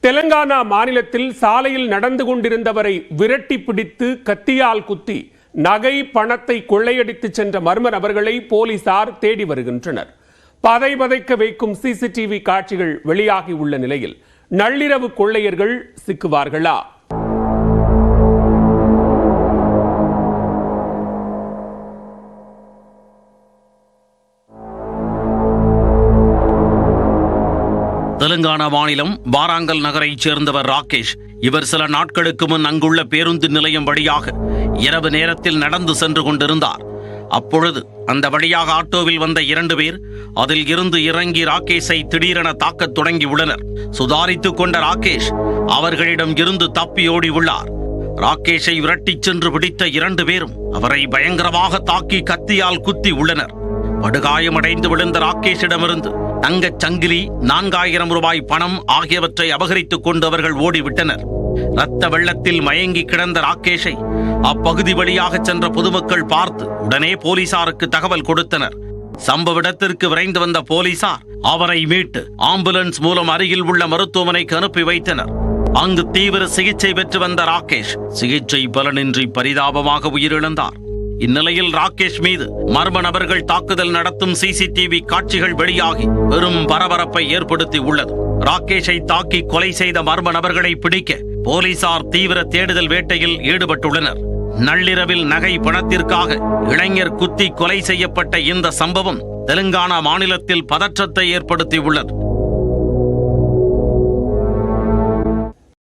தெலங்கானா மாநிலத்தில் சாலையில் நடந்து கொண்டிருந்தவரை விரட்டி பிடித்து கத்தியால் குத்தி நகை பணத்தை கொள்ளையடித்து சென்ற மர்ம நபர்களை போலீசார் தேடி வருகின்றனர். பதைபதைக்க வைக்கும் சிசிடிவி காட்சிகள் வெளியாகி உள்ள நிலையில் நள்ளிரவு கொள்ளையர்கள் சிக்குவார்களா? தெலுங்கானா மாநிலம் வாராங்கல் நகரைச் சேர்ந்தவர் ராகேஷ். இவர் சில நாட்களுக்கு முன் அங்குள்ள பேருந்து நிலையம் வழியாக இரவு நேரத்தில் நடந்து சென்று கொண்டிருந்தார். அப்பொழுது அந்த வழியாக ஆட்டோவில் வந்த 2 பேர் அதில் இருந்து இறங்கி ராகேஷை திடீரென தாக்கத் தொடங்கி உள்ளனர். சுதாரித்துக் கொண்ட ராகேஷ் அவர்களிடம் இருந்து தப்பி ஓடி உள்ளார். ராகேஷை விரட்டிச் சென்று பிடித்த 2 பேரும் அவரை பயங்கரமாக தாக்கி கத்தியால் குத்தி உள்ளனர். படுகாயமடைந்து விழுந்த ராகேஷிடமிருந்து தங்கச் சங்கிலி, 4000 ரூபாய் பணம் ஆகியவற்றை அபகரித்துக் கொண்டு அவர்கள் ஓடிவிட்டனர். இரத்த வெள்ளத்தில் மயங்கி கிடந்த ராகேஷை அப்பகுதி வழியாக சென்ற பொதுமக்கள் பார்த்து உடனே போலீசாருக்கு தகவல் கொடுத்தனர். சம்பவ இடத்திற்கு விரைந்து வந்த போலீசார் அவரை மீட்டு ஆம்புலன்ஸ் மூலம் அருகில் உள்ள மருத்துவமனைக்கு அனுப்பி வைத்தனர். அங்கு தீவிர சிகிச்சை பெற்று வந்த ராகேஷ் சிகிச்சை பலனின்றி பரிதாபமாக உயிரிழந்தார். இந்நிலையில் ராகேஷ் மீது மர்ம நபர்கள் தாக்குதல் நடத்தும் சிசிடிவி காட்சிகள் வெளியாகி பெரும் பரபரப்பை ஏற்படுத்தி உள்ளது. ராகேஷை தாக்கி கொலை செய்த மர்ம நபர்களை பிடிக்க போலீசார் தீவிர தேடுதல் வேட்டையில் ஈடுபட்டுள்ளனர். நள்ளிரவில் நகை பணத்திற்காக இளைஞர் குத்தி கொலை செய்யப்பட்ட இந்த சம்பவம் தெலுங்கானா மாநிலத்தில் பதற்றத்தை ஏற்படுத்தி உள்ளது.